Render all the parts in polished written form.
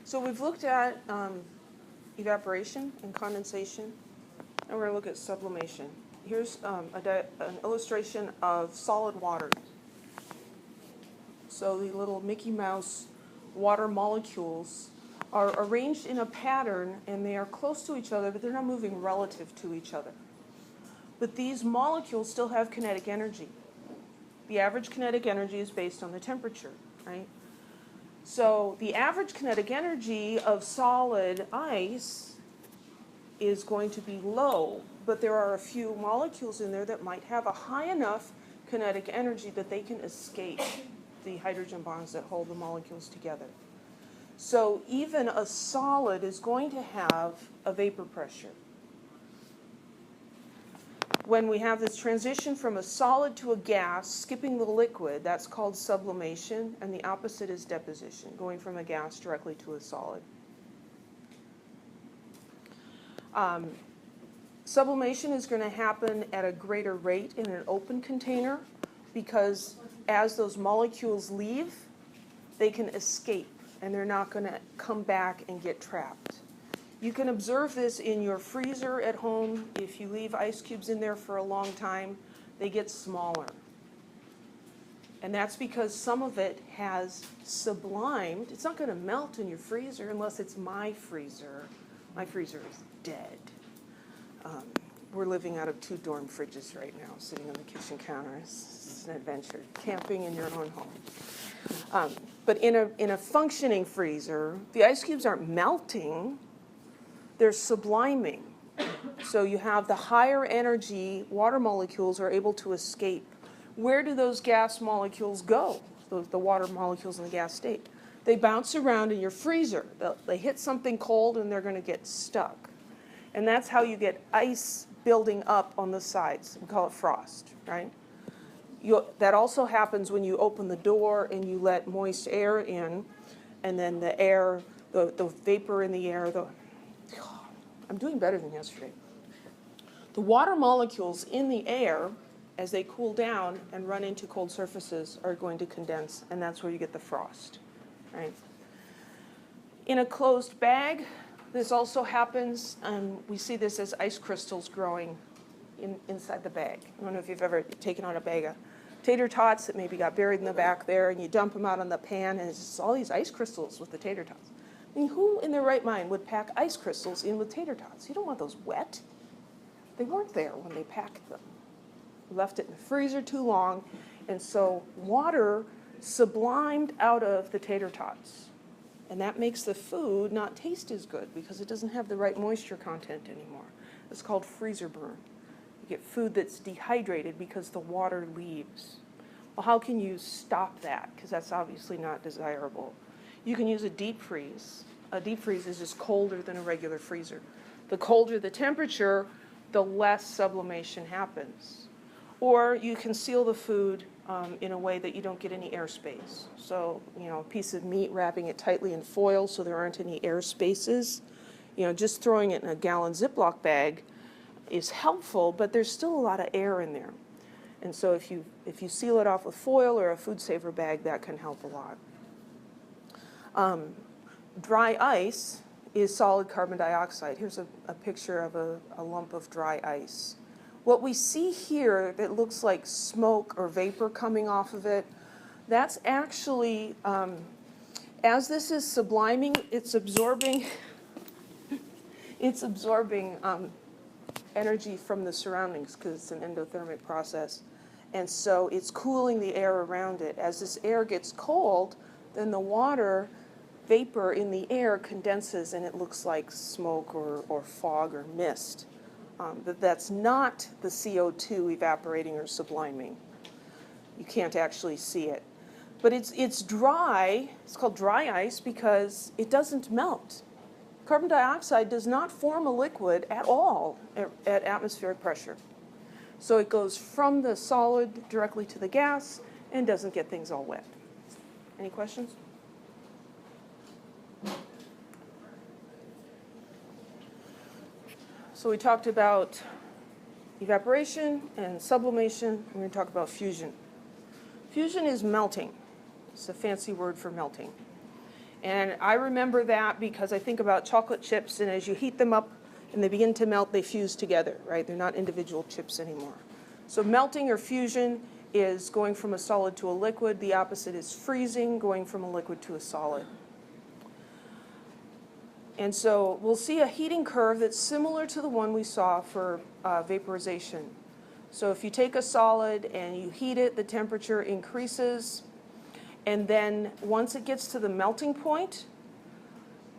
So we've looked at evaporation and condensation, and we're going to look at sublimation. Here's an illustration of solid water. So the little Mickey Mouse water molecules are arranged in a pattern, and they are close to each other, but they're not moving relative to each other. But these molecules still have kinetic energy. The average kinetic energy is based on the temperature, right? So the average kinetic energy of solid ice is going to be low, but there are a few molecules in there that might have a high enough kinetic energy that they can escape the hydrogen bonds that hold the molecules together. So even a solid is going to have a vapor pressure. When we have this transition from a solid to a gas, skipping the liquid, that's called sublimation, and the opposite is deposition, going from a gas directly to a solid. Sublimation is going to happen at a greater rate in an open container because as those molecules leave, they can escape and they're not going to come back and get trapped. You can observe this in your freezer at home. If you leave ice cubes in there for a long time, they get smaller. And that's because some of it has sublimed. It's not going to melt in your freezer unless it's my freezer. My freezer is dead. We're living out of 2 dorm fridges right now, sitting on the kitchen counter. It's an adventure, camping in your own home. But in a functioning freezer, the ice cubes aren't melting. They're subliming. So you have the higher energy water molecules are able to escape. Where do those gas molecules go, the water molecules in the gas state? They bounce around in your freezer. They hit something cold and they're going to get stuck. And that's how you get ice building up on the sides. We call it frost, right? That also happens when you open the door and you let moist air in, and then the air, the vapor in the air, I'm doing better than yesterday. The water molecules in the air, as they cool down and run into cold surfaces, are going to condense, and that's where you get the frost, right? In a closed bag, this also happens, and we see this as ice crystals growing inside the bag. I don't know if you've ever taken out a bag of tater tots that maybe got buried in the back there, and you dump them out on the pan, and it's just all these ice crystals with the tater tots. I mean, who in their right mind would pack ice crystals in with tater tots? You don't want those wet. They weren't there when they packed them. We left it in the freezer too long, and so water sublimed out of the tater tots. And that makes the food not taste as good because it doesn't have the right moisture content anymore. It's called freezer burn. You get food that's dehydrated because the water leaves. Well, how can you stop that? Because that's obviously not desirable. You can use a deep freeze. A deep freeze is just colder than a regular freezer. The colder the temperature, the less sublimation happens. Or you can seal the food in a way that you don't get any airspace. So, a piece of meat, wrapping it tightly in foil so there aren't any air spaces. Just throwing it in a gallon Ziploc bag is helpful, but there's still a lot of air in there. And so if you seal it off with foil or a food saver bag, that can help a lot. Dry ice is solid carbon dioxide. Here's a picture of a lump of dry ice. What we see here that looks like smoke or vapor coming off of it, that's actually, as this is subliming, it's absorbing energy from the surroundings because it's an endothermic process. And so it's cooling the air around it. As this air gets cold, then the water vapor in the air condenses and it looks like smoke or fog or mist. But that's not the CO2 evaporating or subliming. You can't actually see it. But it's dry. It's called dry ice because it doesn't melt. Carbon dioxide does not form a liquid at all at atmospheric pressure. So it goes from the solid directly to the gas and doesn't get things all wet. Any questions? So we talked about evaporation and sublimation. We're going to talk about fusion. Fusion is melting. It's a fancy word for melting. And I remember that because I think about chocolate chips, and as you heat them up and they begin to melt, they fuse together, right? They're not individual chips anymore. So melting or fusion is going from a solid to a liquid. The opposite is freezing, going from a liquid to a solid. And so we'll see a heating curve that's similar to the one we saw for vaporization. So if you take a solid and you heat it, the temperature increases. And then once it gets to the melting point,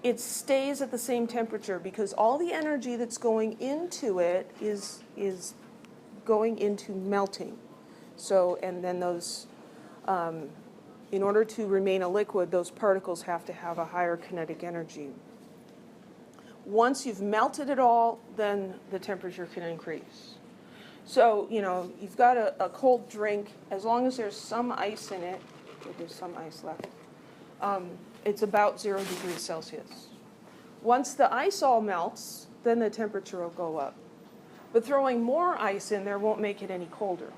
it stays at the same temperature because all the energy that's going into it is going into melting. So, and then those, in order to remain a liquid, those particles have to have a higher kinetic energy. Once you've melted it all, then the temperature can increase. So, you know, you've got a cold drink, as long as there's some ice in it, if there's some ice left, it's about 0 degrees Celsius. Once the ice all melts, then the temperature will go up. But throwing more ice in there won't make it any colder.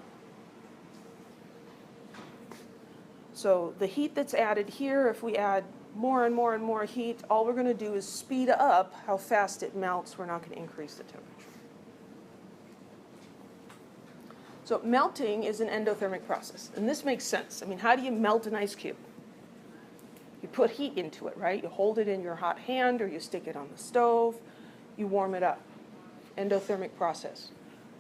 So the heat that's added here, if we add more and more and more heat, all we're going to do is speed up how fast it melts. We're not going to increase the temperature. So melting is an endothermic process, and this makes sense. I mean, how do you melt an ice cube? You put heat into it, right? You hold it in your hot hand, or you stick it on the stove. You warm it up. Endothermic process.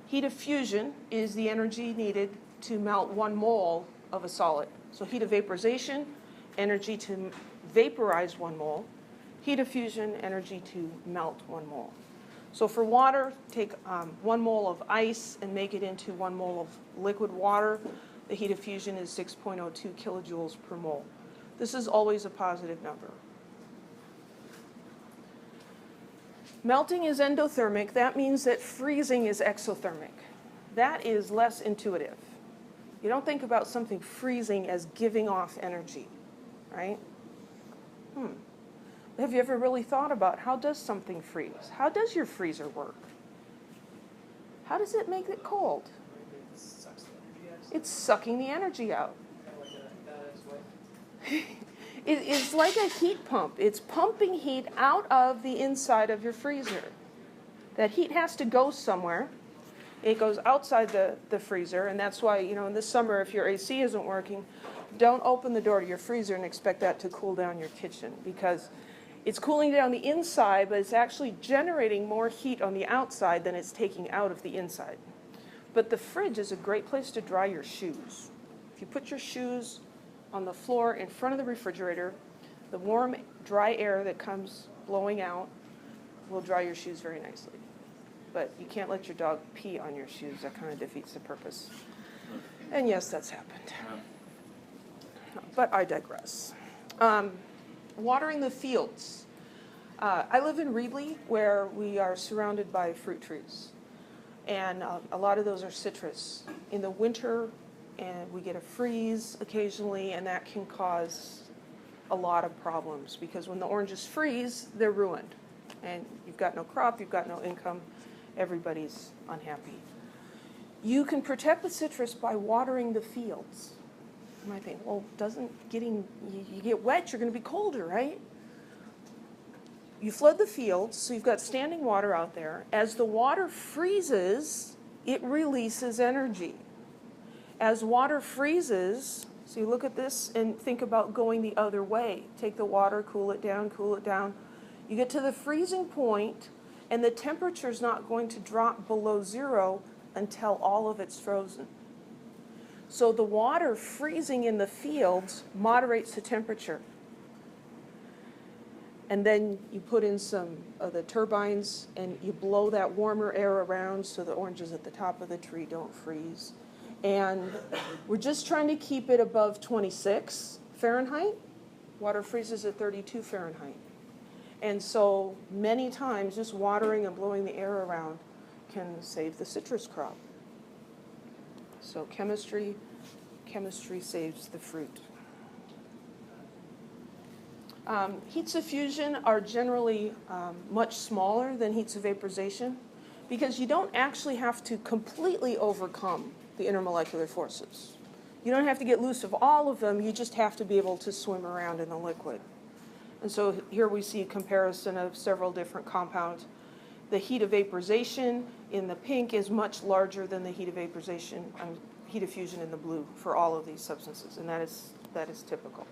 Heat of fusion is the energy needed to melt 1 mole of a solid. So heat of vaporization, energy to vaporize 1 mole. Heat of fusion, energy to melt 1 mole. So for water, take 1 mole of ice and make it into 1 mole of liquid water. The heat of fusion is 6.02 kilojoules per mole. This is always a positive number. Melting is endothermic. That means that freezing is exothermic. That is less intuitive. You don't think about something freezing as giving off energy, right? Have you ever really thought about how does something freeze? How does your freezer work? How does it make it cold? It's sucking the energy out. It's like a heat pump. It's pumping heat out of the inside of your freezer. That heat has to go somewhere. It goes outside the freezer, and that's why, you know, in the summer, if your AC isn't working, don't open the door to your freezer and expect that to cool down your kitchen, because it's cooling down the inside, but it's actually generating more heat on the outside than it's taking out of the inside. But the fridge is a great place to dry your shoes. If you put your shoes on the floor in front of the refrigerator, the warm, dry air that comes blowing out will dry your shoes very nicely. But you can't let your dog pee on your shoes. That kind of defeats the purpose. And yes, that's happened. But I digress. Watering the fields. I live in Reedley, where we are surrounded by fruit trees. And a lot of those are citrus. In the winter, and we get a freeze occasionally, and that can cause a lot of problems, because when the oranges freeze, they're ruined. And you've got no crop, you've got no income, everybody's unhappy. You can protect the citrus by watering the fields. You might think, well, you get wet, you're going to be colder, right? You flood the fields, so you've got standing water out there. As the water freezes, it releases energy. As water freezes, so you look at this and think about going the other way. Take the water, cool it down, cool it down. You get to the freezing point, and the temperature's not going to drop below 0 until all of it's frozen. So the water freezing in the fields moderates the temperature. And then you put in some of the turbines, and you blow that warmer air around so the oranges at the top of the tree don't freeze. And we're just trying to keep it above 26 Fahrenheit. Water freezes at 32 Fahrenheit. And so many times just watering and blowing the air around can save the citrus crop. So chemistry saves the fruit. Heats of fusion are generally much smaller than heats of vaporization, because you don't actually have to completely overcome the intermolecular forces. You don't have to get loose of all of them, you just have to be able to swim around in the liquid. And so here we see a comparison of several different compounds. The heat of vaporization in the pink is much larger than the heat of vaporization, heat of fusion in the blue for all of these substances, and that is typical.